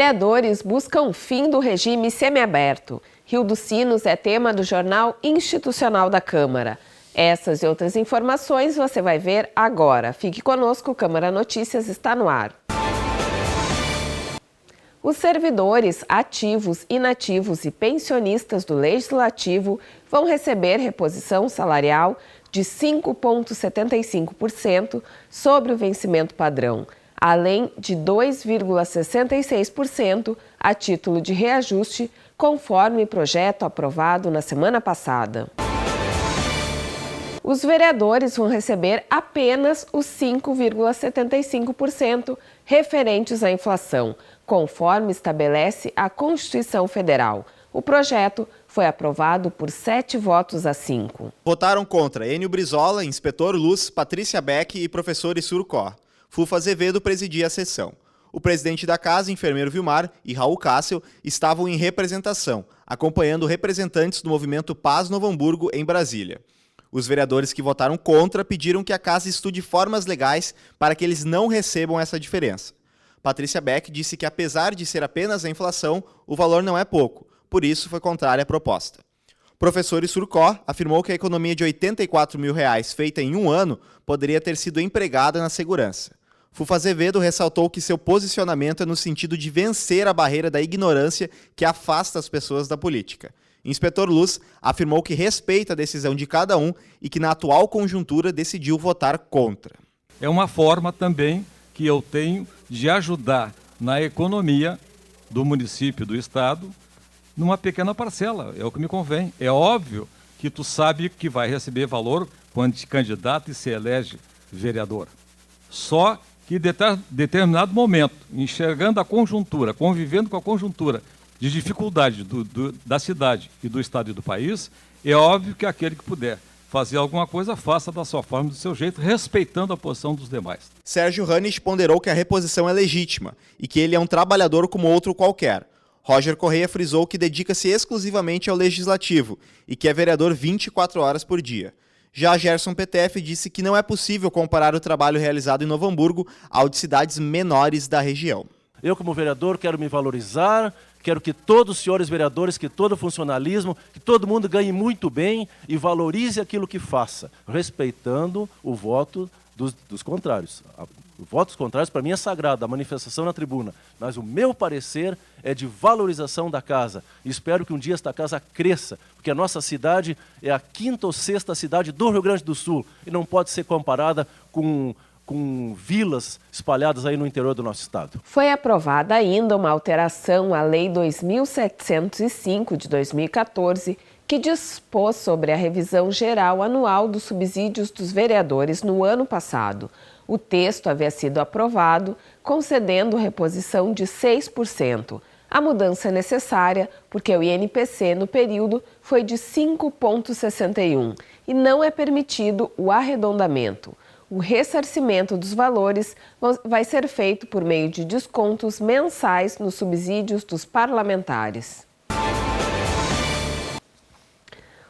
Vereadores buscam fim do regime semiaberto. Rio dos Sinos é tema do Jornal Institucional da Câmara. Essas e outras informações você vai ver agora. Fique conosco, Câmara Notícias está no ar. Os servidores ativos, inativos e pensionistas do Legislativo vão receber reposição salarial de 5,75% sobre o vencimento padrão, além de 2,66% a título de reajuste, conforme projeto aprovado na semana passada. Os vereadores vão receber apenas os 5,75% referentes à inflação, conforme estabelece a Constituição Federal. O projeto foi aprovado por 7 votos a 5. Votaram contra Enio Brizola, Inspetor Luz, Patrícia Beck e professor Surcó. Fulfa Azevedo presidia a sessão. O presidente da casa, enfermeiro Vilmar, e Raul Cássio estavam em representação, acompanhando representantes do movimento Paz Novo Hamburgo em Brasília. Os vereadores que votaram contra pediram que a casa estude formas legais para que eles não recebam essa diferença. Patrícia Beck disse que, apesar de ser apenas a inflação, o valor não é pouco, por isso foi contrária à proposta. O professor Surcó afirmou que a economia de R$84 mil feita em um ano poderia ter sido empregada na segurança. Fulfa Azevedo ressaltou que seu posicionamento é no sentido de vencer a barreira da ignorância que afasta as pessoas da política. Inspetor Luz afirmou que respeita a decisão de cada um e que na atual conjuntura decidiu votar contra. É uma forma também que eu tenho de ajudar na economia do município, do estado, numa pequena parcela, é o que me convém. É óbvio que tu sabe que vai receber valor quando te candidata e se elege vereador. Só que em determinado momento, enxergando a conjuntura, convivendo com a conjuntura de dificuldade da cidade e do estado e do país, é óbvio que aquele que puder fazer alguma coisa, faça da sua forma, do seu jeito, respeitando a posição dos demais. Sérgio Ranich ponderou que a reposição é legítima e que ele é um trabalhador como outro qualquer. Roger Correia frisou que dedica-se exclusivamente ao Legislativo e que é vereador 24 horas por dia. Já Gerson Petef disse que não é possível comparar o trabalho realizado em Novo Hamburgo ao de cidades menores da região. Eu, como vereador, quero me valorizar, quero que todos os senhores vereadores, que todo funcionalismo, que todo mundo ganhe muito bem e valorize aquilo que faça, respeitando o voto dos contrários. O voto dos contrários, para mim, é sagrado, a manifestação na tribuna. Mas o meu parecer é de valorização da casa. E espero que um dia esta casa cresça, porque a nossa cidade é a 5ª ou 6ª cidade do Rio Grande do Sul e não pode ser comparada com vilas espalhadas aí no interior do nosso estado. Foi aprovada ainda uma alteração à Lei 2.705 de 2014, que dispôs sobre a revisão geral anual dos subsídios dos vereadores no ano passado. O texto havia sido aprovado, concedendo reposição de 6%. A mudança é necessária porque o INPC no período foi de 5,61 e não é permitido o arredondamento. O ressarcimento dos valores vai ser feito por meio de descontos mensais nos subsídios dos parlamentares.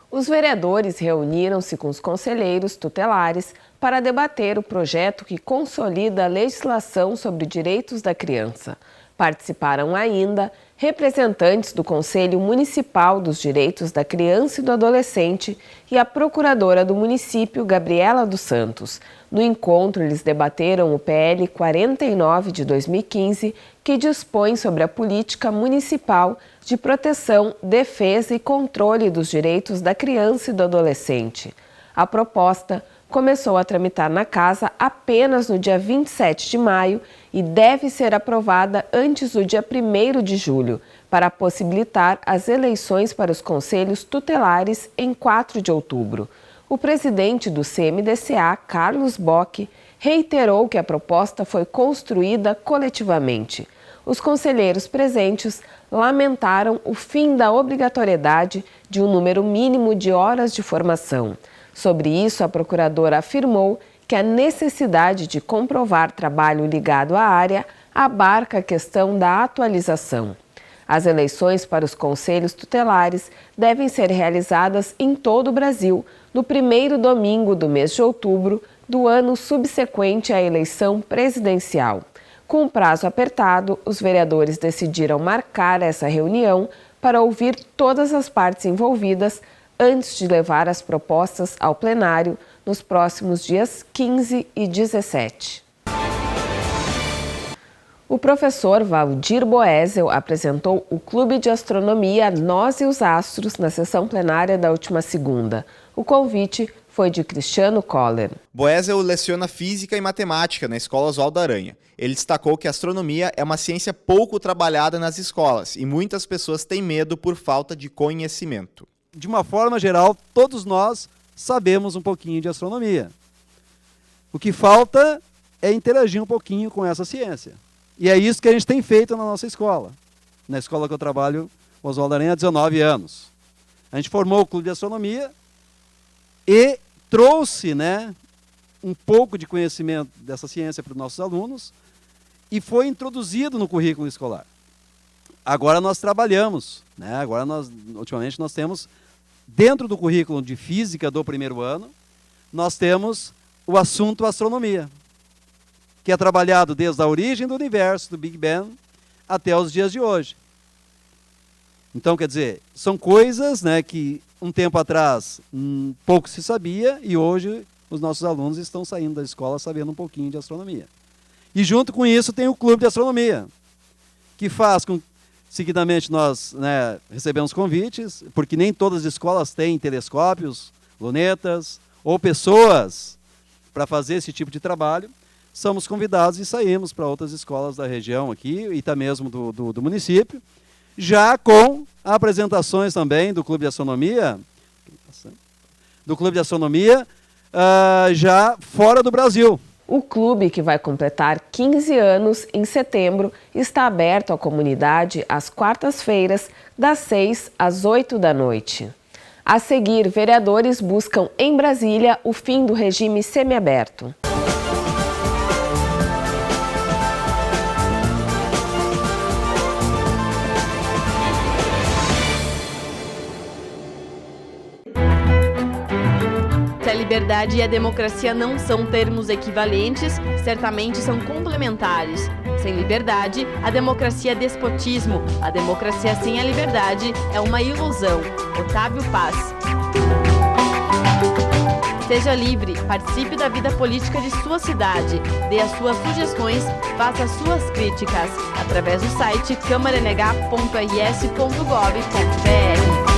Os vereadores reuniram-se com os conselheiros tutelares para debater o projeto que consolida a legislação sobre direitos da criança. Participaram ainda representantes do Conselho Municipal dos Direitos da Criança e do Adolescente e a procuradora do município, Gabriela dos Santos. No encontro, eles debateram o PL 49 de 2015, que dispõe sobre a política municipal de proteção, defesa e controle dos direitos da criança e do adolescente. A proposta começou a tramitar na Casa apenas no dia 27 de maio e deve ser aprovada antes do dia 1º de julho, para possibilitar as eleições para os conselhos tutelares em 4 de outubro. O presidente do CMDCA, Carlos Bock, reiterou que a proposta foi construída coletivamente. Os conselheiros presentes lamentaram o fim da obrigatoriedade de um número mínimo de horas de formação. Sobre isso, a procuradora afirmou que a necessidade de comprovar trabalho ligado à área abarca a questão da atualização. As eleições para os conselhos tutelares devem ser realizadas em todo o Brasil, no primeiro domingo do mês de outubro do ano subsequente à eleição presidencial. Com o prazo apertado, os vereadores decidiram marcar essa reunião para ouvir todas as partes envolvidas antes de levar as propostas ao plenário nos próximos dias 15 e 17. O professor Valdir Boesel apresentou o Clube de Astronomia Nós e os Astros na sessão plenária da última segunda. O convite foi de Cristiano Koller. Boesel leciona física e matemática na Escola Oswaldo Aranha. Ele destacou que a astronomia é uma ciência pouco trabalhada nas escolas e muitas pessoas têm medo por falta de conhecimento. De uma forma geral, todos nós sabemos um pouquinho de astronomia. O que falta é interagir um pouquinho com essa ciência. E é isso que a gente tem feito na nossa escola. Na escola que eu trabalho, Oswaldo Aranha, há 19 anos. A gente formou o Clube de Astronomia e trouxe, um pouco de conhecimento dessa ciência para os nossos alunos e foi introduzido no currículo escolar. Agora nós trabalhamos, ultimamente nós temos, dentro do currículo de física do primeiro ano, nós temos o assunto astronomia, que é trabalhado desde a origem do universo, do Big Bang, até os dias de hoje. Então, quer dizer, são coisas que um tempo atrás pouco se sabia e hoje os nossos alunos estão saindo da escola sabendo um pouquinho de astronomia. E junto com isso tem o Clube de Astronomia, que faz com seguidamente nós recebemos convites, porque nem todas as escolas têm telescópios, lunetas ou pessoas para fazer esse tipo de trabalho. Somos convidados e saímos para outras escolas da região aqui e até mesmo do município, já com apresentações também do Clube de Astronomia, já fora do Brasil. O clube, que vai completar 15 anos em setembro, está aberto à comunidade às quartas-feiras, das 6 às 8 da noite. A seguir, vereadores buscam em Brasília o fim do regime semiaberto. Se a liberdade e a democracia não são termos equivalentes, certamente são complementares. Sem liberdade, a democracia é despotismo. A democracia sem a liberdade é uma ilusão. Otávio Paz. Seja livre, participe da vida política de sua cidade, dê as suas sugestões, faça as suas críticas, através do site câmaranh.rs.gov.br.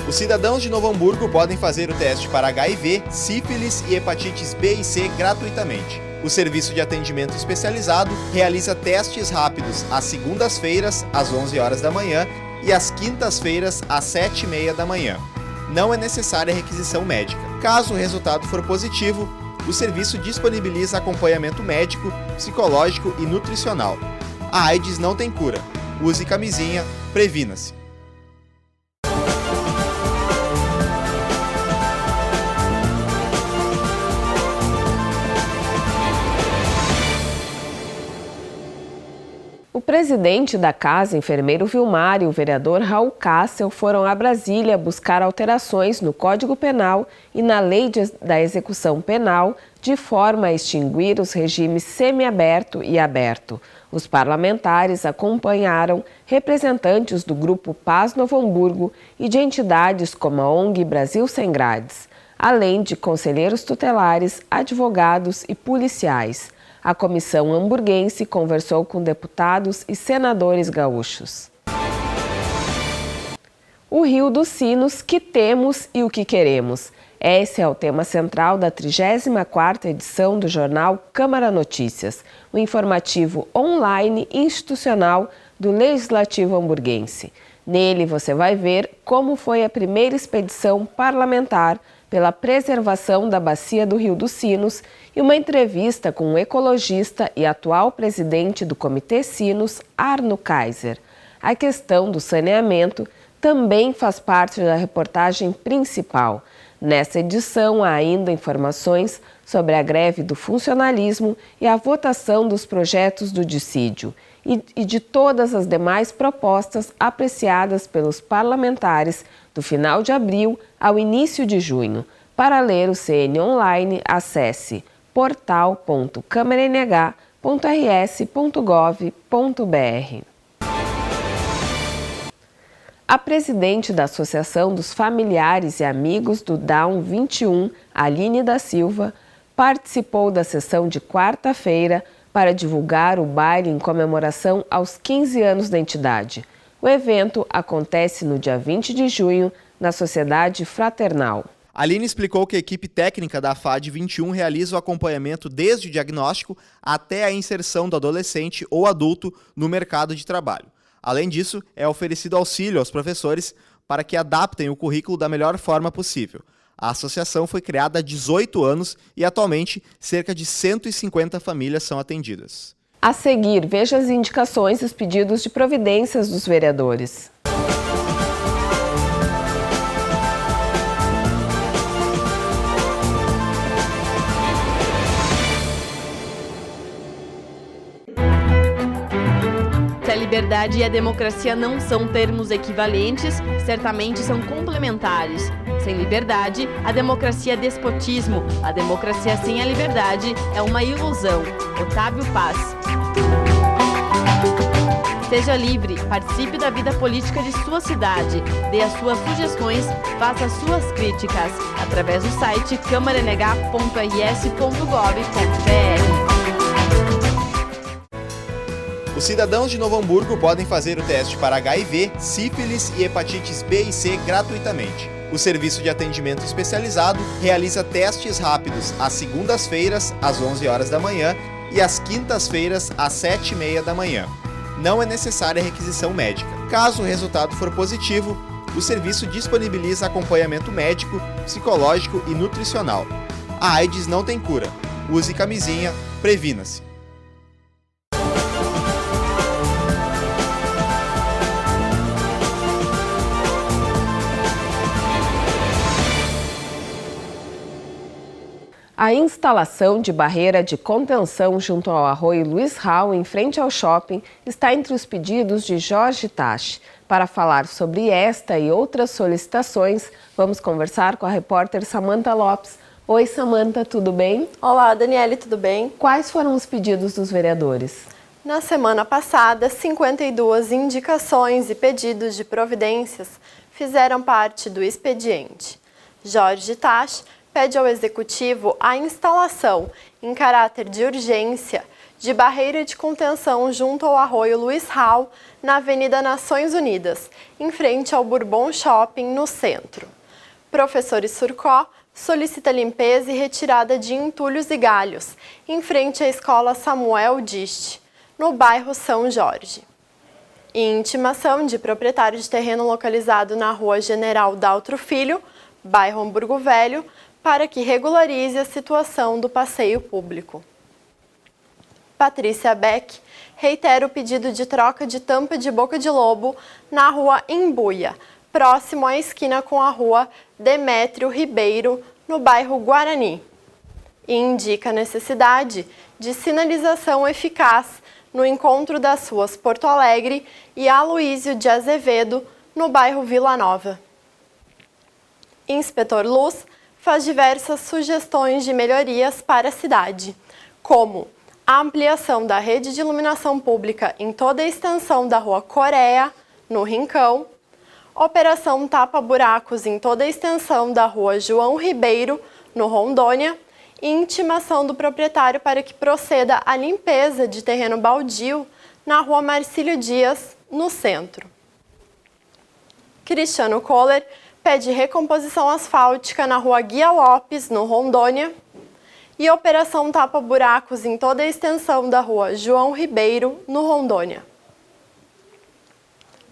Os cidadãos de Novo Hamburgo podem fazer o teste para HIV, sífilis e hepatites B e C gratuitamente. O serviço de atendimento especializado realiza testes rápidos às segundas-feiras, às 11 horas da manhã e às quintas-feiras, às 7h30 da manhã. Não é necessária requisição médica. Caso o resultado for positivo, o serviço disponibiliza acompanhamento médico, psicológico e nutricional. A AIDS não tem cura. Use camisinha, previna-se. O presidente da Casa, enfermeiro Vilmar, e o vereador Raul Cássel foram a Brasília buscar alterações no Código Penal e na Lei da Execução Penal, de forma a extinguir os regimes semiaberto e aberto. Os parlamentares acompanharam representantes do Grupo Paz Novo Hamburgo e de entidades como a ONG Brasil Sem Grades, além de conselheiros tutelares, advogados e policiais. A comissão hamburguense conversou com deputados e senadores gaúchos. O Rio dos Sinos, que temos e o que queremos. Esse é o tema central da 34ª edição do jornal Câmara Notícias, o informativo online institucional do Legislativo hamburguense. Nele você vai ver como foi a primeira expedição parlamentar pela preservação da bacia do Rio dos Sinos e uma entrevista com o ecologista e atual presidente do Comitê Sinos, Arno Kaiser. A questão do saneamento também faz parte da reportagem principal. Nessa edição há ainda informações sobre a greve do funcionalismo e a votação dos projetos do dissídio e de todas as demais propostas apreciadas pelos parlamentares do final de abril ao início de junho. Para ler o CN Online, acesse portal.câmaranh.rs.gov.br. A presidente da Associação dos Familiares e Amigos do Down 21, Aline da Silva, participou da sessão de quarta-feira para divulgar o baile em comemoração aos 15 anos da entidade. O evento acontece no dia 20 de junho, na Sociedade Fraternal. Aline explicou que a equipe técnica da FAD 21 realiza o acompanhamento desde o diagnóstico até a inserção do adolescente ou adulto no mercado de trabalho. Além disso, é oferecido auxílio aos professores para que adaptem o currículo da melhor forma possível. A associação foi criada há 18 anos e, atualmente, cerca de 150 famílias são atendidas. A seguir, veja as indicações e os pedidos de providências dos vereadores. Se a liberdade e a democracia não são termos equivalentes, certamente são complementares. Sem liberdade, a democracia é despotismo. A democracia sem a liberdade é uma ilusão. Otávio Paz. Seja livre, participe da vida política de sua cidade, dê as suas sugestões, faça as suas críticas, através do site câmaranh.rs.gov.br. Os cidadãos de Novo Hamburgo podem fazer o teste para HIV, sífilis e hepatites B e C gratuitamente. O serviço de atendimento especializado realiza testes rápidos às segundas-feiras, às 11 horas da manhã e às quintas-feiras, às 7h30 da manhã. Não é necessária requisição médica. Caso o resultado for positivo, o serviço disponibiliza acompanhamento médico, psicológico e nutricional. A AIDS não tem cura. Use camisinha, previna-se. A instalação de barreira de contenção junto ao arroio Luiz Rau, em frente ao shopping, está entre os pedidos de Jorge Tache. Para falar sobre esta e outras solicitações, vamos conversar com a repórter Samantha Lopes. Oi, Samantha, tudo bem? Olá, Daniele, tudo bem? Quais foram os pedidos dos vereadores? Na semana passada, 52 indicações e pedidos de providências fizeram parte do expediente. Jorge Tache pede ao Executivo a instalação, em caráter de urgência, de barreira de contenção junto ao arroio Luiz Rau, na Avenida Nações Unidas, em frente ao Bourbon Shopping, no centro. Professor Surcó solicita limpeza e retirada de entulhos e galhos, em frente à Escola Samuel Diste, no bairro São Jorge. E intimação de proprietário de terreno localizado na Rua General Daltro Filho, bairro Hamburgo Velho, para que regularize a situação do passeio público. Patrícia Beck reitera o pedido de troca de tampa de boca de lobo na Rua Embuia, próximo à esquina com a Rua Demétrio Ribeiro, no bairro Guarani. E indica a necessidade de sinalização eficaz no encontro das ruas Porto Alegre e Aloísio de Azevedo, no bairro Vila Nova. Inspetor Luz faz diversas sugestões de melhorias para a cidade, como a ampliação da rede de iluminação pública em toda a extensão da Rua Coreia, no Rincão, operação tapa-buracos em toda a extensão da Rua João Ribeiro, no Rondônia, e intimação do proprietário para que proceda à limpeza de terreno baldio na Rua Marcílio Dias, no centro. Cristiano Kohler pede recomposição asfáltica na Rua Guia Lopes, no Rondônia, e operação tapa-buracos em toda a extensão da Rua João Ribeiro, no Rondônia.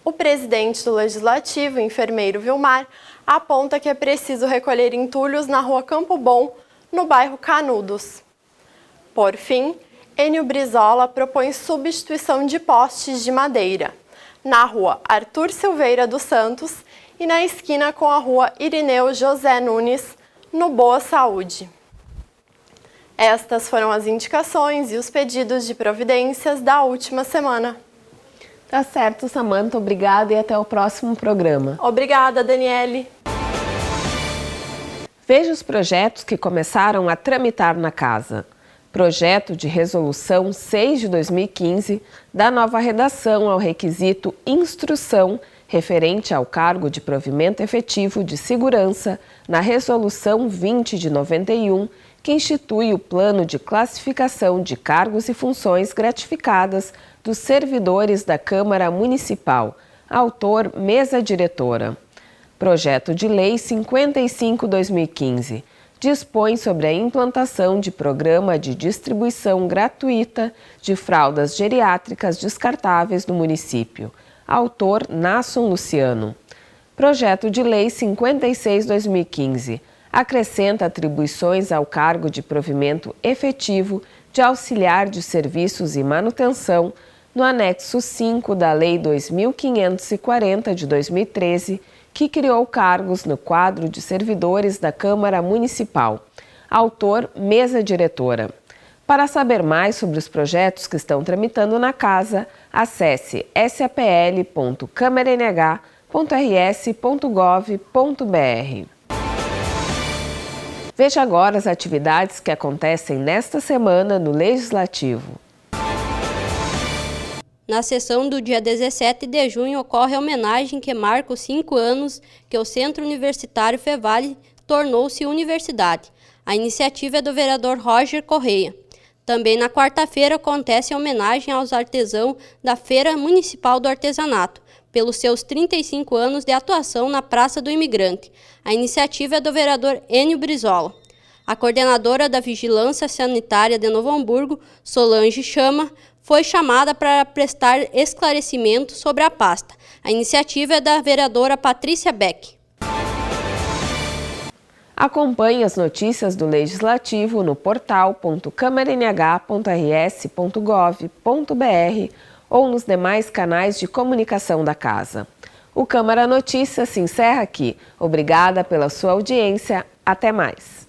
O presidente do Legislativo, enfermeiro Vilmar, aponta que é preciso recolher entulhos na Rua Campo Bom, no bairro Canudos. Por fim, Enio Brizola propõe substituição de postes de madeira na Rua Arthur Silveira dos Santos e na esquina com a Rua Irineu José Nunes, no Boa Saúde. Estas foram as indicações e os pedidos de providências da última semana. Tá certo, Samantha. Obrigada e até o próximo programa. Obrigada, Daniele. Veja os projetos que começaram a tramitar na casa. Projeto de Resolução 6 de 2015 dá nova redação ao requisito instrução referente ao cargo de provimento efetivo de segurança na Resolução 20 de 91, que institui o plano de classificação de cargos e funções gratificadas dos servidores da Câmara Municipal. Autor, Mesa Diretora. Projeto de Lei 55/2015 dispõe sobre a implantação de programa de distribuição gratuita de fraldas geriátricas descartáveis no município. Autor, Nasson Luciano. Projeto de Lei 56/2015 acrescenta atribuições ao cargo de provimento efetivo de auxiliar de serviços e manutenção no anexo 5 da Lei 2540 de 2013, que criou cargos no quadro de servidores da Câmara Municipal. Autor, Mesa Diretora. Para saber mais sobre os projetos que estão tramitando na Casa, acesse sapl.câmaranh.rs.gov.br. Veja agora as atividades que acontecem nesta semana no Legislativo. Na sessão do dia 17 de junho ocorre a homenagem que marca os 5 anos que o Centro Universitário Fevale tornou-se universidade. A iniciativa é do vereador Roger Correia. Também na quarta-feira acontece a homenagem aos artesãos da Feira Municipal do Artesanato, pelos seus 35 anos de atuação na Praça do Imigrante. A iniciativa é do vereador Enio Brizola. A coordenadora da Vigilância Sanitária de Novo Hamburgo, Solange Chama, foi chamada para prestar esclarecimento sobre a pasta. A iniciativa é da vereadora Patrícia Beck. Acompanhe as notícias do Legislativo no portal.câmaranh.rs.gov.br ou nos demais canais de comunicação da Casa. O Câmara Notícias se encerra aqui. Obrigada pela sua audiência. Até mais.